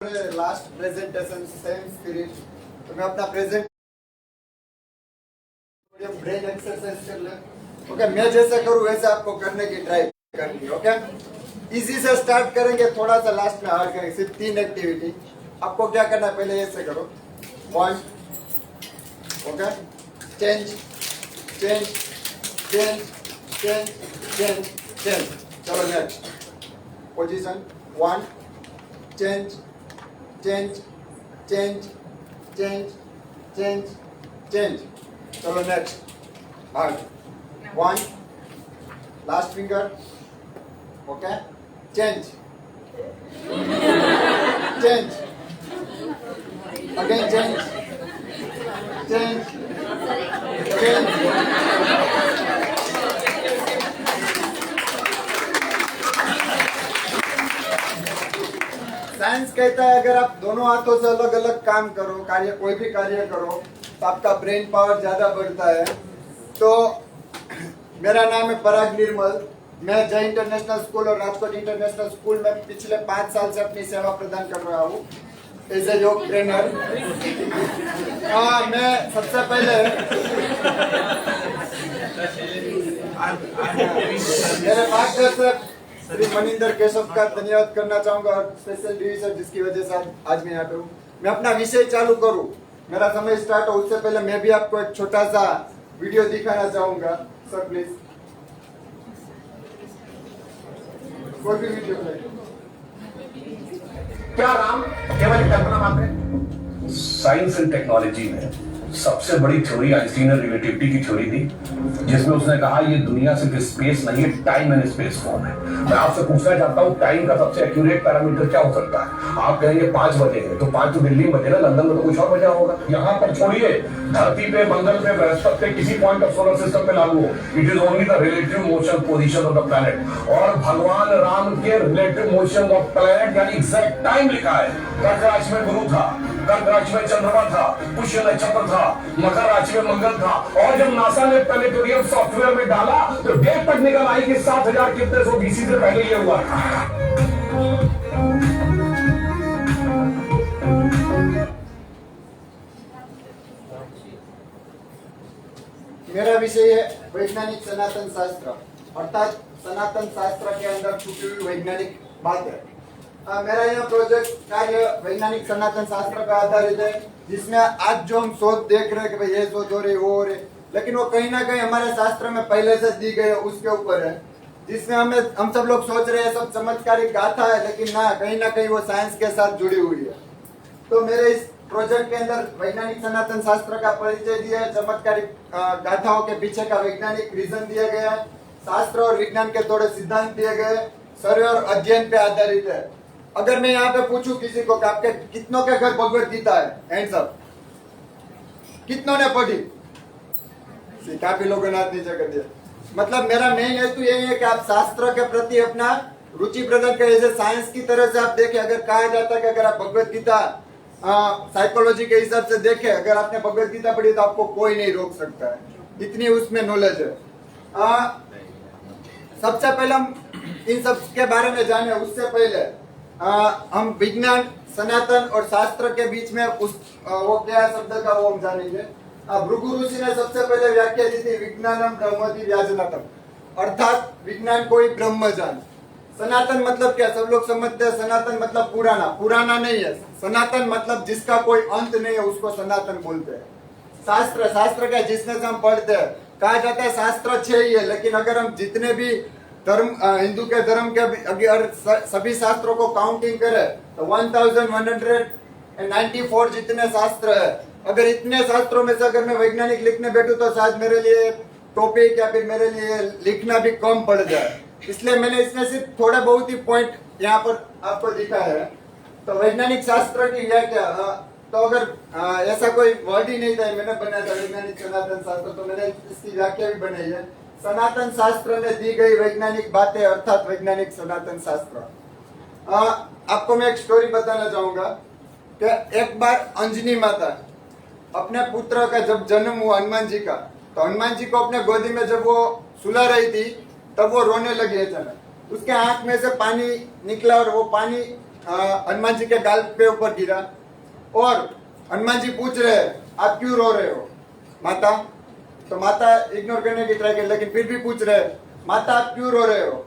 Last presentation same spirit. तो मैं अपना प्रेजेंट ब्रेन एक्सरसाइज कर ले। ओके, मैं जैसे करूँ वैसे आपको करने की ट्राई करनी है। ओके, इजी से स्टार्ट करेंगे, थोड़ा सा लास्ट में हार्ड करेंगे। सिर्फ 3 एक्टिविटी। आपको क्या करना है, पहले ऐसे करो 1, okay, change change change change change change. चलो next position 1, change change change change change change. चलो next hard 1, last finger, okay, change change again, change change change. Science कहता है अगर आप दोनों हाथों से अलग अलग काम करो, कार्य कोई भी कार्य करो, तो आपका ब्रेन पावर ज्यादा बढ़ता है। तो मेरा नाम है पराग निर्मल। मैं जय इंटरनेशनल स्कूल और राजकोट इंटरनेशनल स्कूल में पिछले 5 साल से अपनी सेवा प्रदान कर रहा हूँ एज ए योग ट्रेनर। मैं सबसे पहले मेरे मार्गदर्शक श्री मनिंदर केशव का धन्यवाद करना चाहूंगा और स्पेशल डिवीजन जिसकी वजह से आज मैं यहाँ पे हूँ। मैं अपना विषय चालू करूँ, मेरा समय स्टार्ट हो उससे पहले मैं भी आपको एक छोटा सा वीडियो दिखाना चाहूंगा। सर प्लीज कोई भी वीडियो क्या राम केवल कल्पना मात्र है? साइंस एंड टेक्नोलॉजी में सबसे बड़ी थ्योरी आइंस्टीन ने रिलेटिविटी की थ्योरी दी, जिसमें उसने कहा ये दुनिया सिर्फ स्पेस नहीं है, टाइम एंड स्पेस फॉर्म है। मैं आपसे पूछना चाहता हूँ टाइम का सबसे एक्यूरेट पैरामीटर क्या हो सकता है? आप कहेंगे 5 बजे है, तो 5 तो दिल्ली में बजे ना, लंदन में तो कुछ और बजा होगा। यहाँ पर छोड़िए, धरती पे, मंगल पे, बृहस्पति पे, किसी पॉइंट ऑफ सोलर सिस्टम पे लागू हो, it is only the relative motion position of the planet. और भगवान राम के रिलेटिव मोशन ऑफ प्लैनेट यानी एग्जैक्ट टाइम लिखा है। कर्क राशि में गुरु था, कर्क राशि में चंद्रमा था, पुष्य नक्षत्र था, मकर राशि में मंगल था। और जब नासा ने प्लेनेटोरियम सॉफ्टवेयर में डाला तो डेट तक निकल आई कि 7000 कितने सौ बीसी से पहले ये हुआ था। मेरा विषय है वैज्ञानिक सनातन शास्त्र, अर्थात सनातन शास्त्र के अंदर छुपी हुई वैज्ञानिक बात है। मेरा यह प्रोजेक्ट कार्य वैज्ञानिक सनातन शास्त्र पर आधारित है, जिसमें आज जो हम शोध देख रहे हैं कि भाई ये शोध हो रही वो हो रही, लेकिन वो कहीं ना कहीं हमारे शास्त्र में पहले से दी गई है उसके ऊपर है, जिसमें हम सब लोग सोच रहे हैं सब चमत्कारिक गाथा है, लेकिन ना कहीं वो साइंस के साथ जुड़ी हुई है। तो मेरे इस प्रोजेक्ट के अंदर वैज्ञानिक सनातन शास्त्र का परिचय दिया है, चमत्कारिक गाथाओं के पीछे का वैज्ञानिक रीजन दिया गया है, शास्त्र और विज्ञान के थोड़े सिद्धांत दिए गए, सर्वे और अध्ययन पे आधारित है। अगर मैं यहाँ पे पूछूं किसी को कि आपके कितनों के घर भगवत गीता है, हैंड्स अप, कितनों ने पढ़ी? काफी लोगों ने हाथ नीचे कर दिया। मतलब मेरा मेन हेतु यही है कि आप शास्त्र के प्रति अपना रुचि प्रदान करें। जैसे साइंस की तरह से आप देखें, अगर कहा जाता है कि अगर आप भगवत गीता साइकोलॉजी के हिसाब से देखें, अगर आपने भगवत गीता पढ़ी तो आपको कोई नहीं रोक सकता है, इतनी उसमें नॉलेज है। सबसे पहले हम इन सब के बारे में जाने, उससे पहले हम विज्ञान सनातन और शास्त्र के बीच में वो क्या शब्द का वो हम जानेंगे। भृगु ऋषि ने सबसे पहले व्याख्या दी थी विज्ञानम ब्रह्मति व्याजनातम, अर्थात विज्ञान को ही ब्रह्म जान। सनातन मतलब क्या, सब लोग समझते हैं सनातन मतलब पुराना, पुराना नहीं है। सनातन मतलब जिसका कोई अंत नहीं है उसको सनातन बोलते हैं। शास्त्र क्या, जिसमें से हम पढ़ते हैं। कहा जाता है शास्त्र 6 ही है, लेकिन अगर हम जितने भी धर्म हिंदू के धर्म के अगर सभी शास्त्रों को काउंटिंग करें तो 1194 जितने शास्त्र है। अगर इतने शास्त्रों में से अगर मैं वैज्ञानिक लिखने बैठूं तो शायद मेरे लिए टॉपिक या फिर मेरे लिए लिखना भी कम पड़ जाए, इसलिए मैंने इसमें सिर्फ थोड़े बहुत ही पॉइंट यहाँ पर आपको दिखा है। तो वैज्ञानिक शास्त्र की व्याख्या, तो अगर ऐसा कोई वर्ड ही नहीं था, मैंने बनाया था वैज्ञानिक सनातन शास्त्र, तो मैंने इसकी व्याख्या भी बनाई है। सनातन शास्त्र में दी गई वैज्ञानिक बातें अर्थात वैज्ञानिक सनातन शास्त्र। आपको मैं एक स्टोरी बताना चाहूंगा कि एक बार अंजनी माता अपने पुत्र का जब जन्म हुआ हनुमान जी का, तो हनुमान जी को अपने गोदी में जब वो सुला रही थी तब वो रोने लगी अचानक। उसके आंख में से पानी निकला और वो पानी हनुमान जी के गाल पे ऊपर गिरा और हनुमान जी पूछ रहे आप क्यों रो रहे हो माता। तो माता इग्नोर करने की ट्राई कर लेकिन फिर भी पूछ रहे माता आप क्यों रो रहे हो।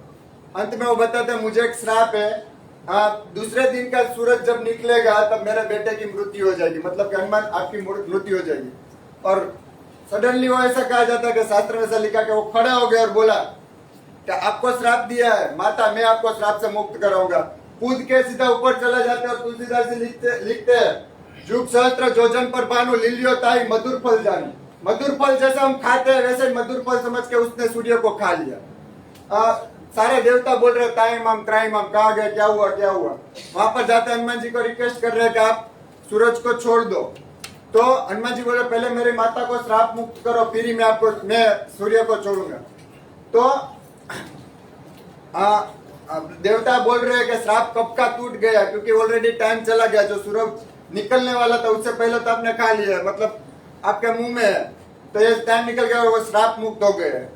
अंत में वो बताते हैं मुझे एक श्राप है, दूसरे दिन का सूरज जब निकलेगा तब मेरे बेटे की मृत्यु हो जाएगी, मतलब कि हनुमान आपकी मृत्यु हो जाएगी। और सडनली वो ऐसा कहा जाता है कि शास्त्र में ऐसा लिखा कि वो खड़ा हो गया और बोला कि आपको श्राप दिया है माता, मैं आपको श्राप से मुक्त कराऊंगा। कूद के सीधा ऊपर चला जाते और तुलसीदास जी लिखते हैं जुग सहस्त्र जोजन पर बानु लिलियो ताई मधुर फल जानी। मधुर फल जैसा हम खाते हैं वैसे मधुर फल समझ के उसने सूर्य को खा लिया। सारे देवता बोल रहे ताई माम त्राई माम, कहाँ गए, क्या हुआ क्या हुआ। वहां पर जाते हनुमान जी को रिक्वेस्ट कर रहे हैं कि आप सूरज को छोड़ दो। तो हनुमान जी बोले पहले मेरी माता को श्राप मुक्त करो फिर ही मैं सूर्य को छोड़ूंगा। तो देवता बोल रहे हैं कि श्राप कब का टूट गया क्योंकि ऑलरेडी टाइम चला गया, जो सूरज निकलने वाला था उससे पहले तो आपने खा लिया, मतलब आपके मुंह में है, तो ये टाइम निकल गया और वो श्राप मुक्त हो गए।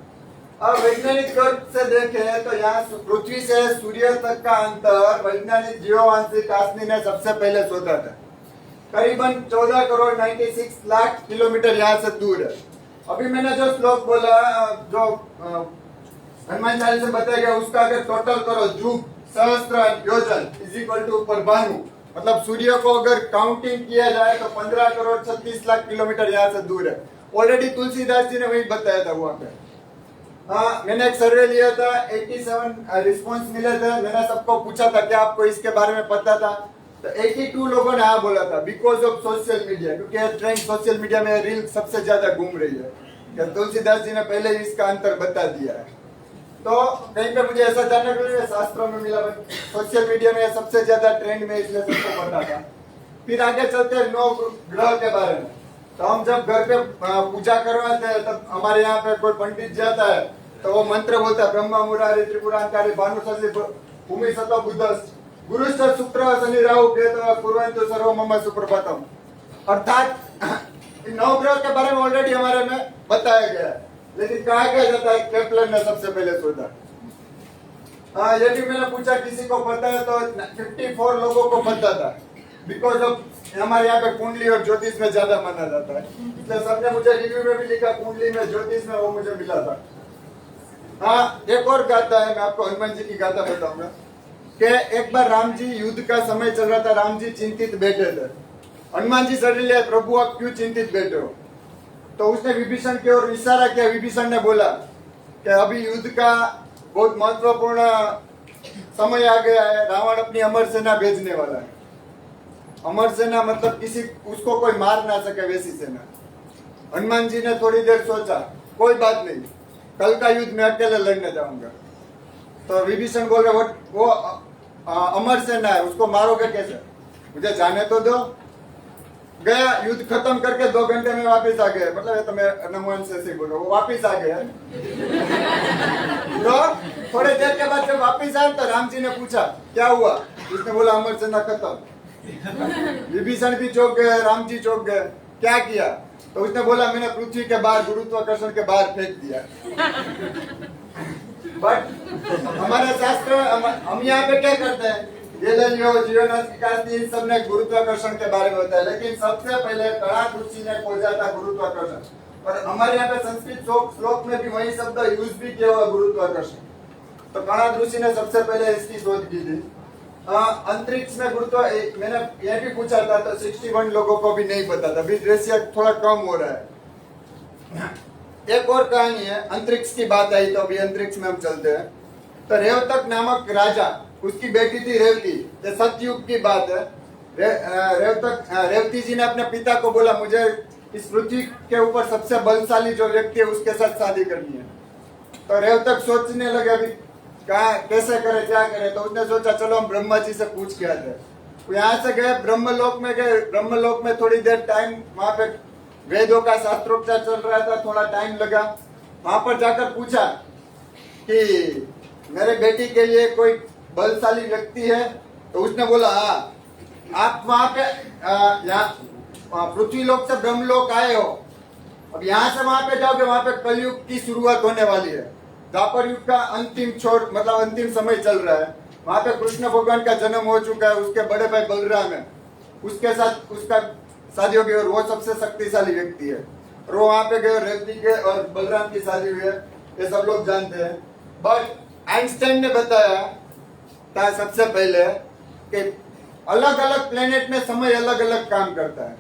अब वैज्ञानिक तौर से देखें तो यहाँ पृथ्वी से सूर्य तक का अंतर वैज्ञानिक जियोवांशी कास्नी ने सबसे पहले शोधा था। करीबन 14 करोड़ 96 लाख किलोमीटर यहाँ से दूर है। अभी मैंने जो श्लोक बोला जो हनुमान चालीसा में बताया गया उसका अगर टोटल करो जुग सहस्त्र योजन इज इक्वल टू परमाणु, मतलब सूर्य को अगर काउंटिंग किया जाए तो 15 करोड़ 36 लाख किलोमीटर यहाँ से दूर है। ऑलरेडी तुलसीदास जी ने वही बताया था वहां पे। मैंने एक सर्वे लिया था, 87 रिस्पॉन्स मिले थे। मैंने सबको पूछा था क्या आपको इसके बारे में पता था, तो 82 लोगों ने हाँ बोला था बिकॉज ऑफ सोशल मीडिया, क्योंकि ट्रेंड सोशल मीडिया में रील सबसे ज्यादा घूम रही है। तुलसीदास जी ने पहले ही इसका अंतर बता दिया है। तो कहीं पे मुझे ऐसा जानने को मिला, शास्त्रों में मिला, सोशल मीडिया में सबसे ज्यादा ट्रेंड में, इसलिए सबको पता था। फिर आगे चलते हैं 9 ग्रह के बारे में। तो हम जब घर पे पूजा करवाते हैं तब हमारे यहाँ पे कोई पंडित जाता है तो वो मंत्र बोलता है ब्रह्मा मुरारी त्रिपुरांकारी भानु शशि भूमि सतो बुद्धस गुरुश्च शुक्र शनि राहु केतु कुर्वन्तु सर्व मम सुप्रभातम। अर्थात 9 ग्रह के बारे में ऑलरेडी हमारे में बताया गया है, लेकिन कहा क्या जाता है केपलर ने सबसे पहले शोधा। यदि मैंने पूछा किसी को पता है तो 54 लोगों को पता था, बिकॉज ऑफ हमारे यहाँ पे कुंडली और ज्योतिष में ज्यादा माना जाता है, इसलिए सबने मुझे रिव्यू में भी लिखा कुंडली में ज्योतिष में वो मुझे मिला था। हाँ, एक और गाथा है, मैं आपको हनुमान जी की गाथा बताऊंगा कि एक बार राम जी युद्ध का समय चल रहा था, राम जी चिंतित बैठे थे। हनुमान जी सडनली प्रभु आप क्यों चिंतित बैठे हो, तो उसने विभीषण की ओर इशारा किया। विभीषण ने बोला कि अभी युद्ध का बहुत महत्वपूर्ण समय आ गया है, रावण अपनी अमर सेना भेजने वाला है। अमर सेना मतलब किसी उसको कोई मार ना सके वैसी सेना। हनुमान जी ने थोड़ी देर सोचा, कोई बात नहीं, कल का युद्ध मैं अकेले लड़ने जाऊंगा। तो विभीषण बोल रहे वो अमर सेना है, उसको मारोगे कैसे, मुझे जाने तो दो। गया, युद्ध खत्म करके 2 घंटे में वापस आ गए, मतलब ये तो मैं हनुमान से बोल रहा हूँ, वो वापिस आ गए। तो थोड़े देर के बाद जब वापिस आए तो राम जी ने पूछा क्या हुआ, उसने बोला अमर सेना खत्म। विभीषण भी चौंक गए, राम जी चौंक गए, क्या किया, तो उसने बोला मैंने पृथ्वी के बाहर गुरुत्वाकर्षण के बाहर फेंक दिया। बट हमारे शास्त्र हम यहाँ पे क्या करते हैं, ये ले लियो जीवन विकास इन सब ने गुरुत्वाकर्षण के बारे में बताया, लेकिन सबसे पहले कणाद ऋषि ने खोजा था गुरुत्वाकर्षण। और हमारे यहाँ पे संस्कृत श्लोक में भी वही शब्द यूज भी किया हुआ गुरुत्वाकर्षण। तो कणाद ऋषि ने सबसे पहले इसकी शोध की थी। अंतरिक्ष में गुरुत्व मैंने ये भी पूछा था तो 61 लोगों को भी नहीं पता था, अभी रेशियो थोड़ा कम हो रहा है। एक और कहानी है, अंतरिक्ष की बात आई तो अभी अंतरिक्ष में हम चलते हैं। तो रेवतक नामक राजा, उसकी बेटी थी रेवती, ये सतयुग की बात है। रेवती जी ने अपने पिता को बोला मुझे इस पृथ्वी के ऊपर सबसे बलशाली जो व्यक्ति है उसके साथ शादी करनी है। तो रेवतक सोचने लगे अभी कहा कैसे करे क्या करे, तो उसने सोचा चलो हम ब्रह्मा जी से पूछ के आते हैं। यहाँ से गए ब्रह्मलोक में गए, ब्रह्मलोक में थोड़ी देर टाइम, वहां पे वेदों का शास्त्रोपचार चल रहा था, थोड़ा टाइम लगा। वहां पर जाकर पूछा कि मेरे बेटी के लिए कोई बलशाली व्यक्ति है, तो उसने बोला हाँ, आप वहां पे यहाँ पृथ्वी लोक से ब्रह्मलोक आए हो, अब यहाँ से वहां पे जाओगे, वहां पे कलयुग की शुरुआत होने वाली है, द्वापर युग का अंतिम छोर मतलब अंतिम समय चल रहा है, वहां पे कृष्ण भगवान का जन्म हो चुका है, उसके बड़े भाई बलराम है, उसके साथ उसका शादी हो गई और वो सबसे शक्तिशाली व्यक्ति है और वो वहां पे गए, रेवती के और बलराम की शादी हुई है, ये सब लोग जानते हैं। बट आइंस्टाइन ने बताया था सबसे पहले कि अलग अलग प्लेनेट में समय अलग अलग काम करता है।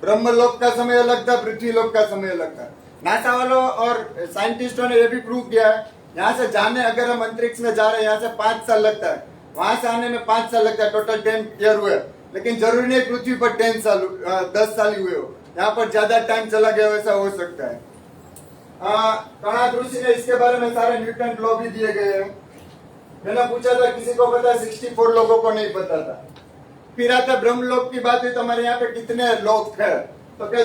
ब्रह्मलोक का समय अलग था, पृथ्वीलोक का समय अलग था। नासा वालों और साइंटिस्टों ने यह भी प्रूव किया है, यहाँ से जाने अगर हम अंतरिक्ष में जा रहे हैं, यहाँ से 5 साल लगता है, वहां से आने में 5 साल लगता है, टोटल 10 ईयर हुए। लेकिन जरूरी नहीं पृथ्वी पर 10 साल ही हुए हो, यहाँ पर ज्यादा टाइम चला गया वैसा हो सकता है। कणाद ऋषि ने इसके बारे में सारे न्यूटन लॉ भी दिए गए हैं। मैंने पूछा था किसी को पता, 64 लोगों को नहीं पता था। फिर आता ब्रह्मलोक की बात हुई तो हमारे यहाँ पे कितने लोक है, तो क्या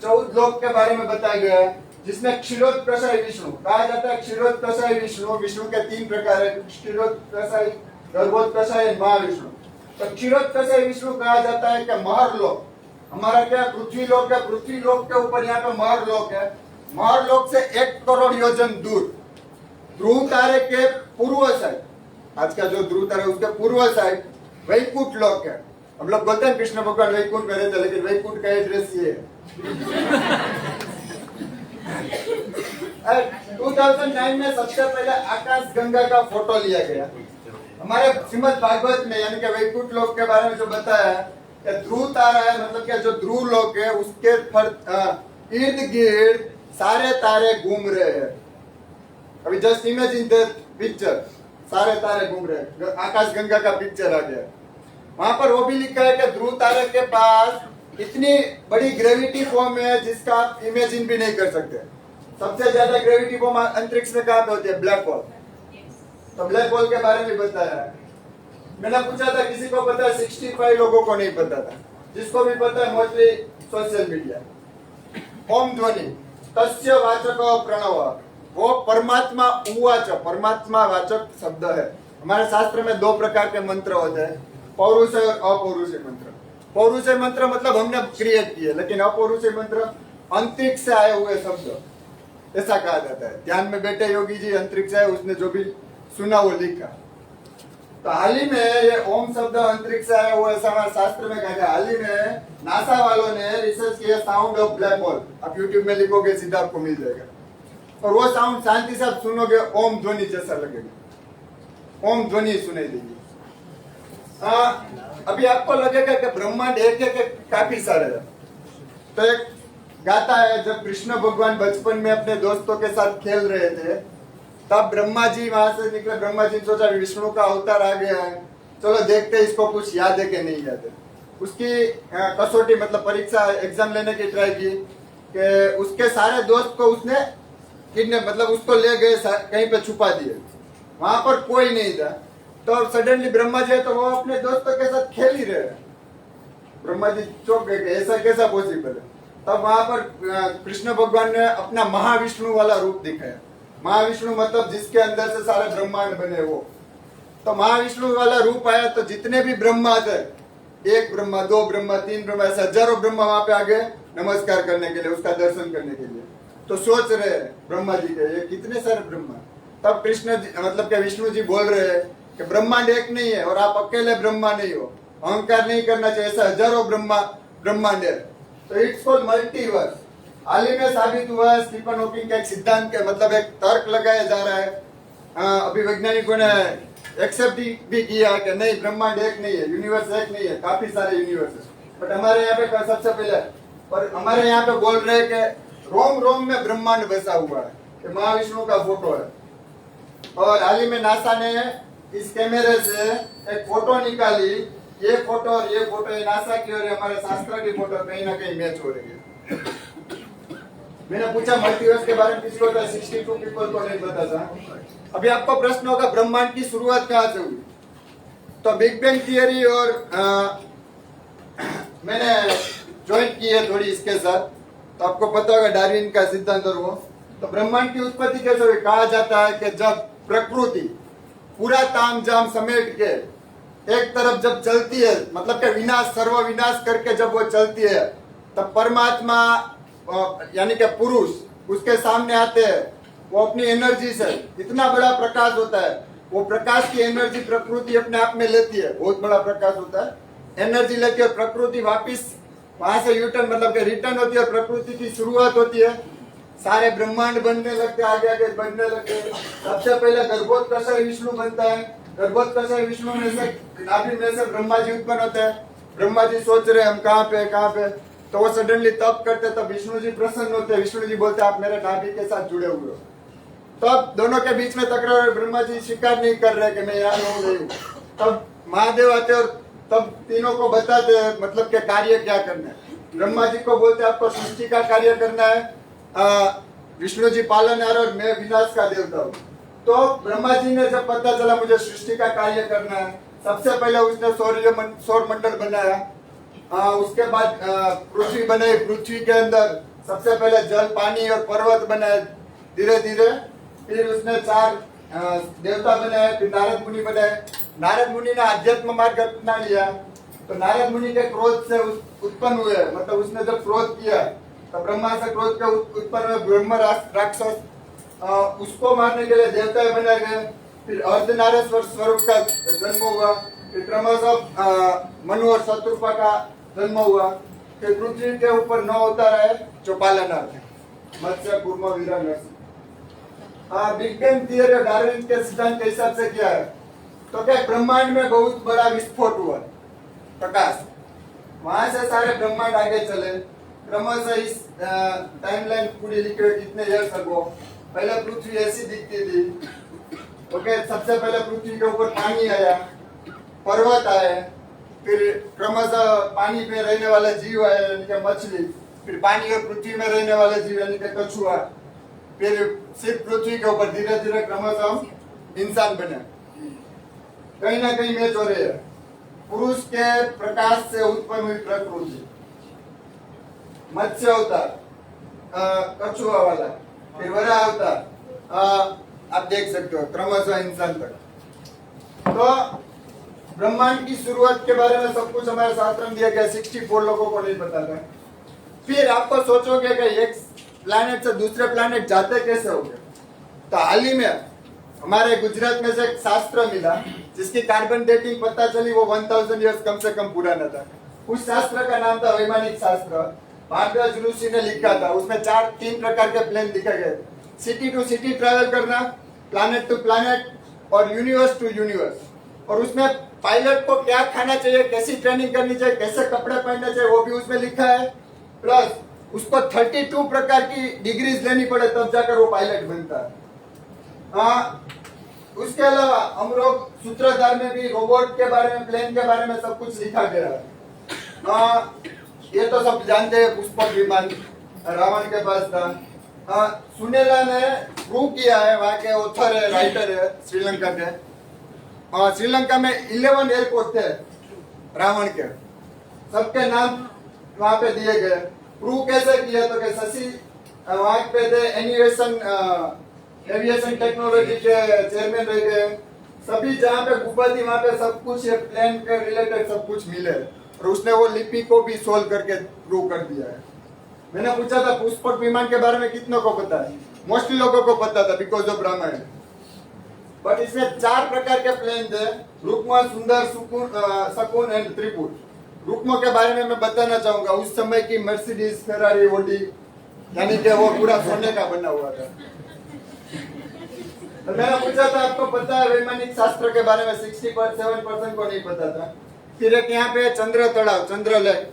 14 लोक के बारे में बताया गया है, जिसमें क्षीरोत्कर्षाय विष्णु कहा जाता है। क्षीरोत्कर्षाय विष्णु, विष्णु के 3 प्रकार है, क्षीरोत्कर्षाय, गर्भोत्कर्षाय, महाविष्णु। तो क्षीरोत्कर्षाय विष्णु कहा जाता है कि महर लोक, हमारा क्या पृथ्वी लोक है, पृथ्वी लोक के ऊपर यहाँ पे महर लोक है। महर लोक से 1 करोड़ योजन दूर ध्रुव तारे के पूर्व साइड, आज का जो ध्रुव तारा है उसके पूर्व साइड वैकुंठ लोक है। हम लोग बोलते हैं कृष्ण भगवान वैकुंठ में रहते, लेकिन वैकुंठ का एड्रेस ये है। 2009 में सबसे पहले आकाश गंगा का फोटो लिया गया। हमारे श्रीमद् भागवत में यानी कि वैकुंठ लोक के बारे में जो बताया है कि ध्रुव तारा है, मतलब क्या जो ध्रुव लोक है उसके इर्द गिर्द सारे तारे घूम रहे हैं। अभी जस्ट इमेजिन द पिक्चर, सारे तारे घूम रहे हैं, आकाश गंगा का पिक्चर आ गया। वहां पर वो भी लिखा है कि ध्रुव तारे के पास इतनी बड़ी ग्रेविटी फॉर्म है जिसका आप इमेजिन भी नहीं कर सकते। सबसे ज्यादा ग्रेविटी फॉर्म अंतरिक्ष में कहां पे होती है? Black hole. तो ब्लैक होल के बारे में बताया है। मैंने पूछा था किसी को पता है, 65 लोगों को नहीं पता था। जिसको भी पता है मोस्टली सोशल मीडिया। ओम ध्वनि तस्य वाचक प्रणव, वो परमात्मा उवाच, परमात्मा वाचक शब्द है। हमारे शास्त्र में 2 प्रकार के मंत्र होते हैं, पौरुष और अपौरुषीय मंत्र। पौरुषीय मंत्र मतलब हमने क्रिएट किए, लेकिन अपौरुषीय मंत्र अंतरिक्ष से आए हुए शब्द, ऐसा कहा जाता है। ध्यान में बैठे योगी जी अंतरिक्ष है, उसने जो भी सुना वो लिखा। तो हाल ही में ये ओम शब्द अंतरिक्ष से आया हुआ ऐसा हमारे शास्त्र में कहा गया। हाल ही में नासा वालों ने रिसर्च किया साउंड ऑफ ब्लैक होल। आप यूट्यूब में लिखोगे सीधा आपको मिल जाएगा, और वो साउंड शांति से आप सुनोगे ओम ध्वनि जैसा लगेगा, ओम ध्वनि सुनाई देगी। अभी आपको लगेगा कि ब्रह्मांड एक है कि काफी सारे है। तो एक गाता है, जब कृष्ण भगवान बचपन में अपने दोस्तों के साथ खेल रहे थे, तब ब्रह्मा जी वहां से निकले। ब्रह्मा जी ने सोचा विष्णु का अवतार आ गया है, चलो देखते इसको कुछ याद है कि नहीं याद है। उसकी कसौटी मतलब परीक्षा एग्जाम लेने की ट्राई की कि उसके सारे दोस्त को उसने किडनैप मतलब उसको ले गए, कहीं पे छुपा दिए। वहां पर कोई नहीं था। तो सडनली ब्रह्मा जी है तो वो अपने दोस्तों के साथ खेल ही रहे हैं। ब्रह्मा जी चौंक गए कि ऐसा कैसा पॉसिबल है। तब वहां पर कृष्ण भगवान ने अपना महाविष्णु वाला रूप दिखाया। महाविष्णु मतलब जिसके अंदर से सारे ब्रह्मांड बने वो। तो महाविष्णु वाला रूप आया तो जितने भी ब्रह्मा थे, 1 ब्रह्मा, 2 ब्रह्मा, 3 ब्रह्मा, ऐसे हजारों ब्रह्मा वहां पे आ गए नमस्कार करने के लिए, उसका दर्शन करने के लिए। तो सोच रहे ब्रह्मा जी के ये कितने सारे ब्रह्मा। तब कृष्ण जी मतलब कि विष्णु जी बोल रहे हैं कि ब्रह्मांड एक नहीं है और आप अकेले ब्रह्मा नहीं हो, अहंकार नहीं करना चाहिए, ऐसा हजारों ब्रह्मांड है। तो इट्स कॉल्ड मल्टीवर्स। हाल ही में साबित हुआ स्टीफन हॉकिंग का एक सिद्धांत के मतलब एक तर्क लगाया जा रहा है। अभी वैज्ञानिकों ने एक्सेप्ट भी किया कि नहीं ब्रह्मांड एक नहीं है, यूनिवर्स एक नहीं है, काफी सारे यूनिवर्स है। बट हमारे यहाँ पे सबसे पहले और हमारे यहाँ पे बोल रहे हैं कि रोम रोम में ब्रह्मांड बसा हुआ है, कि महाविष्णु का फोटो है। और हाल ही में नासा ने इस कैमरे से एक फोटो निकाली, ये फोटो और ये फोटो, ये नासा की और हमारे शास्त्र की फोटो कहीं ना कहीं मैच हो रही है। मैंने पूछा मल्टीवर्स के बारे में किसी को था, 62 पीपल को नहीं पता था। अभी आपको प्रश्न होगा ब्रह्मांड की शुरुआत कहाँ से हुई? तो बिग बैंग थियरी और मैंने ज्वाइन की है थोड़ी इसके साथ, तो आपको पता होगा डार्विन का सिद्धांत और वो। तो ब्रह्मांड की उत्पत्ति कैसे हुई? कहा जाता है कि जब प्रकृति पूरा तामझाम समेट के एक तरफ जब चलती है, मतलब कि विनाश सर्वविनाश करके जब वो चलती है, तब परमात्मा यानी कि पुरुष उसके सामने आते हैं। वो अपनी एनर्जी से, इतना बड़ा प्रकाश होता है, वो प्रकाश की एनर्जी प्रकृति अपने आप में लेती है, बहुत बड़ा प्रकाश होता है, एनर्जी लेती है और प्रकृति वापिस वहां से यूटर्न मतलब कि रिटर्न होती है और प्रकृति की शुरुआत होती है। सारे ब्रह्मांड बनने लगते, आगे आगे बढ़ने लगते। सबसे पहले गर्भोत्कर्ष विष्णु बनता है, गर्भोत्कर्ष विष्णु में से नाभि में से ब्रह्मा जी उत्पन्न होते हैं। ब्रह्मा जी सोच रहे हम कहाँ पे, तो वो सडनली तप करते, तब विष्णु जी प्रसन्न होते, विष्णु जी बोलते आप मेरे नाभि के साथ जुड़े हुए हो। तब दोनों के बीच में तकरार, ब्रह्मा जी स्वीकार नहीं कर रहे कि मैं यहाँ हूँ। तब महादेव आते और तब तीनों को बताते हैं मतलब के कार्य क्या करना है। ब्रह्मा जी को बोलते आपको सृष्टि का कार्य करना है, विष्णु जी पालनहार और मैं विनाश का देवता हूँ। तो ब्रह्मा जी ने जब पता चला मुझे सृष्टि का कार्य करना है, सबसे पहले उसने सौर मंडल बनाया, उसके बाद पृथ्वी बनाई, पृथ्वी के अंदर सबसे पहले जल पानी और पर्वत बनाए, धीरे धीरे फिर उसने 4 देवता बनाए, फिर नारद मुनि बनाए। नारद मुनि ने अध्यात्म मार्ग अपना लिया, तो नारद मुनि के क्रोध से उत्पन्न हुए, मतलब उसने जब क्रोध किया तो ब्रह्मा से क्रोध के उत्पन्न हुए ब्रह्म राक्षस, उसको मारने के लिए देवता बनाए गए। फिर अर्धनारेश्वर स्वरूप का जन्म हुआ, फिर क्रमशः मनु और शत्रुपा का जन्म हुआ। फिर पृथ्वी के ऊपर 9 अवतार आए जो पालनहार थे, मत्स्य कूर्म वीरा Narsingh. Big bang theory Darwin के सिद्धांत के हिसाब से क्या है, तो क्या ब्रह्मांड में बहुत बड़ा विस्फोट हुआ, प्रकाश, वहां से सारे ब्रह्मांड आगे चले। क्रमशः इस टाइमलाइन पूरी लिखी हुई कितने ईयर्स अगो। पहले पृथ्वी ऐसी दिखती थी, ओके, सबसे पहले पृथ्वी के ऊपर पानी आया, पर्वत आए, फिर क्रमशः पानी पे रहने वाले जीव आए यानी कि मछली, फिर पानी और पृथ्वी में रहने वाले जीव यानी कि कछुआ, फिर सिर्फ पृथ्वी के ऊपर धीरे धीरे क्रमशः हम इंसान बने। कहीं ना कहीं मैच हो रही है। पुरुष के प्रकाश से उत्पन्न हुई प्रकृति, मत्स्य अवतार, कछुआ वाला, फिर वरा अवतार, आप देख सकते हो क्रमशः इंसान तक। तो ब्रह्मांड की शुरुआत के बारे में सब कुछ हमारे शास्त्र में दिया गया, 64 लोगों को नहीं पता था। फिर आपको सोचोगे कि एक प्लैनेट से दूसरे प्लैनेट जाते कैसे हो गए, तो हाल ही में हमारे गुजरात में से एक शास्त्र मिला जिसकी कार्बन डेटिंग पता चली, वो 1000 ईयर्स कम से कम पुराना था। उस शास्त्र का नाम था वैमानिक शास्त्र, भारद्वाज ऋषि ने लिखा था। उसमें 3 प्रकार के प्लेन लिखे गए, सिटी टू सिटी ट्रैवल करना, प्लैनेट टू प्लैनेट और यूनिवर्स टू यूनिवर्स। और उसमें पायलट को क्या खाना चाहिए, कैसी ट्रेनिंग करनी चाहिए, कैसे कपड़े पहनने चाहिए, वो भी उसमें लिखा है। प्लस उसको 32 प्रकार की डिग्रीज लेनी पड़े तब जाकर वो पायलट बनता है। उसके अलावा हम लोग सूत्रधार में भी रोबोट के बारे में, प्लेन के बारे में सब कुछ लिखा गया है। ये तो सब जानते हैं, पुष्पक विमान रावण के पास था। सुनेला ने प्रूव किया है, वहाँ के ऑथर है, राइटर है श्रीलंका के। श्रीलंका में 11 एयरपोर्ट थे रावण के, सबके नाम वहाँ पे दिए गए। प्रूव कैसे किया, तो शशि वहाँ पे थे, एविएशन टेक्नोलॉजी के चेयरमैन रह गए। सभी जहाँ पे गुफा थी वहाँ पे सब कुछ प्लेन के रिलेटेड सब कुछ मिले, और उसने वो लिपि को भी सोल्व करके प्रूव कर दिया है। मैंने पूछा था पुष्पक विमान के बारे में कितनों को पता है, मोस्टली लोगों को पता था बिकॉज ऑफ रामायण। बट इसमें 4 प्रकार के प्लेन थे, रुक्मा, सुंदर, शकुन एंड त्रिपुर। रुक्मा के बारे में मैं बताना चाहूंगा, उस समय की मर्सिडीज, फेरारी, ऑडी, यानी कि वो पूरा सोने का बना हुआ था। तो मैंने पूछा था आपको पता है वैमानिक शास्त्र के बारे में, 67% को नहीं पता था। फिर एक यहाँ पे चंद्र तलाव, चंद्र लेक,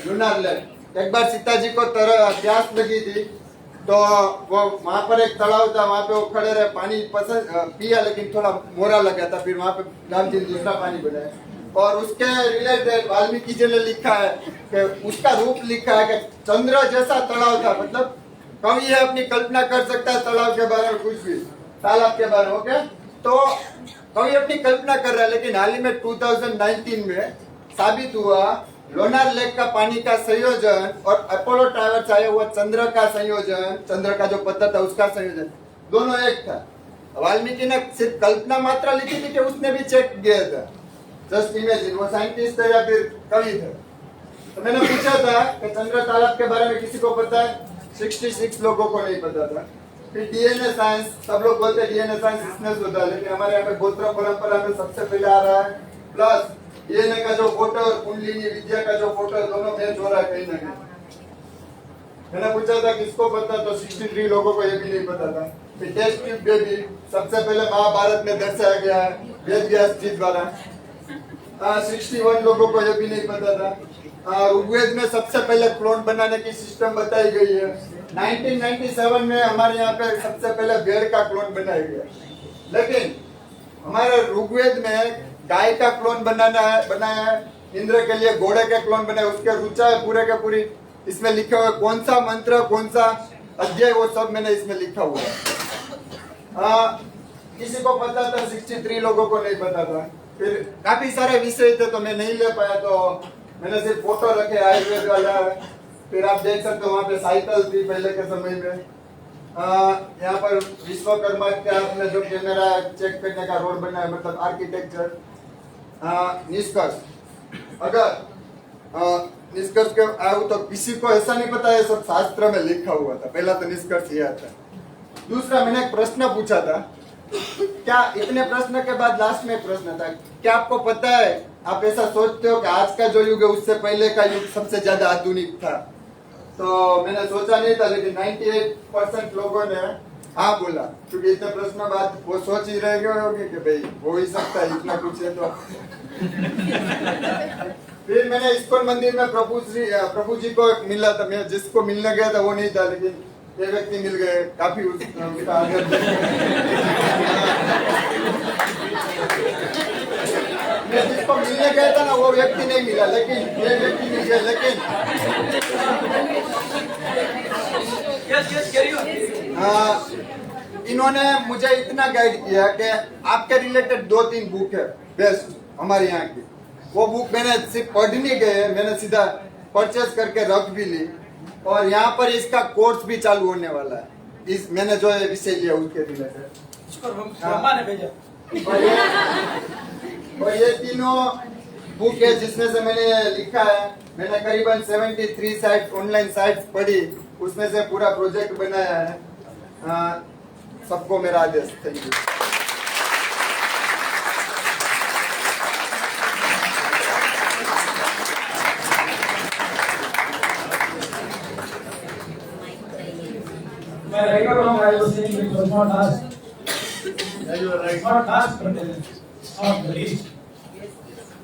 लूनार लेक। एक बार सीता जी को प्यास लगी थी, तो वो वहाँ पर एक तलाव था, वहाँ पे वो खड़े रहे, पानी पिया, लेकिन थोड़ा मोरा लगा था। फिर वहाँ पे राम जी ने दूसरा पानी बनाया। और उसके रिलेटेड वाल्मीकि जी ने लिखा है कि उसका रूप लिखा है कि चंद्र जैसा तलाव था, मतलब कवि है अपनी कल्पना कर सकता है तालाब के बारे में, कुछ भी तालाब के बारे में। ओके, तो कवि अपनी कल्पना कर रहा है, लेकिन हाल ही में 2019 में साबित हुआ लोनार लेक का पानी का संयोजन और अपोलो टावर्स आया हुआ चंद्र का संयोजन, चंद्र का जो पत्थर था उसका संयोजन, दोनों एक था। वाल्मीकि ने सिर्फ कल्पना मात्र लिखी थी कि उसने भी चेक किया था, जस्ट इमेजिन। वो साइंटिस्ट थे या फिर कवि थे। तो मैंने पूछा था कि चंद्र तालाब के बारे में किसी को पता है, 66 लोगों को नहीं पता था। फिर डीएनए साइंस, सब लोग बोलते हैं डीएनए साइंस इसने शोधा, लेकिन हमारे यहाँ पे गोत्र परंपरा में सबसे पहले आ रहा है। प्लस डीएनए का जो फोटो और कुंडलिनी विद्या का जो फोटो, दोनों मैच हो रहा है कहीं ना कहीं। मैंने पूछा था किसको पता, तो 63 लोगों को ये भी नहीं पता था। फिर टेस्ट ट्यूब बेबी सबसे पहले महाभारत में दर्शाया गया है वेद व्यास जी द्वारा। 61 लोगों को ये भी नहीं पता था। ऋग्वेद में सबसे पहले क्लोन बनाने की सिस्टम बताई गई है। 1997 में हमारे यहाँ पे सबसे पहले भेड़ का क्लोन बनाया गया। लेकिन हमारे ऋग्वेद में गाय का क्लोन बनाया है, इंद्र के लिए घोड़े के क्लोन बनाए, उसके रुचा है पूरे के पूरी इसमें लिखा हुआ है, कौन सा मंत्र कौन सा अध्याय वो सब मैंने इसमें लिखा हुआ है। किसी को पता था, 63 लोगों को नहीं पता था। फिर काफी सारे विषय थे तो मैं नहीं ले पाया, तो मैंने सिर्फ फोटो रखे आयुर्वेद वाला। फिर आप देख सकते हो वहाँ पे साइकिल थी पहले के समय में। यहाँ पर विश्वकर्मा के आपने जो कैमरा चेक करने का रोड बना है, मतलब आर्किटेक्चर। निष्कर्ष, अगर निष्कर्ष के आऊँ तो किसी को ऐसा नहीं पता है, सब शास्त्र में लिखा हुआ था। पहला तो निष्कर्ष ये आता है। दूसरा, मैंने एक प्रश्न पूछा था, क्या इतने प्रश्न के बाद लास्ट में एक प्रश्न था, क्या आपको पता है, आप ऐसा सोचते हो कि आज का जो युग है उससे पहले का युग सबसे ज्यादा आधुनिक था? तो मैंने सोचा नहीं था, लेकिन 98% लोगों ने हाँ बोला, क्योंकि इतने प्रश्न बाद वो सोच ही रह गए होंगे कि भाई हो ही सकता है, इतना कुछ है तो। फिर मैंने इस्कॉन मंदिर में प्रभु जी को मिला था। मैं जिसको मिलने गया था वो नहीं था, लेकिन ये व्यक्ति मिल गए, काफी उसका आदर। मैं जिसको मिलने गया था ना वो व्यक्ति नहीं मिला, लेकिन ये व्यक्ति मिल गया। लेकिन इन्होंने मुझे इतना गाइड किया कि आपके रिलेटेड 2-3 बुक है बेस्ट हमारे यहाँ की। वो बुक मैंने सिर्फ पढ़ने गए, मैंने सीधा परचेज करके रख भी ली, और यहाँ पर इसका कोर्स भी चालू होने वाला है। इस मैंने जो विषय लिया उसके रिलेटेड और ये तीनों बुक है जिसमें से मैंने लिखा है। मैंने करीबन 73 साइट ऑनलाइन साइट्स पढ़ी, उसमें से पूरा प्रोजेक्ट बनाया है। सबको मेरा आदेश। Thank you. Right now, I was saying it was not asked. Yeah, you are right. Not asked, but not the least.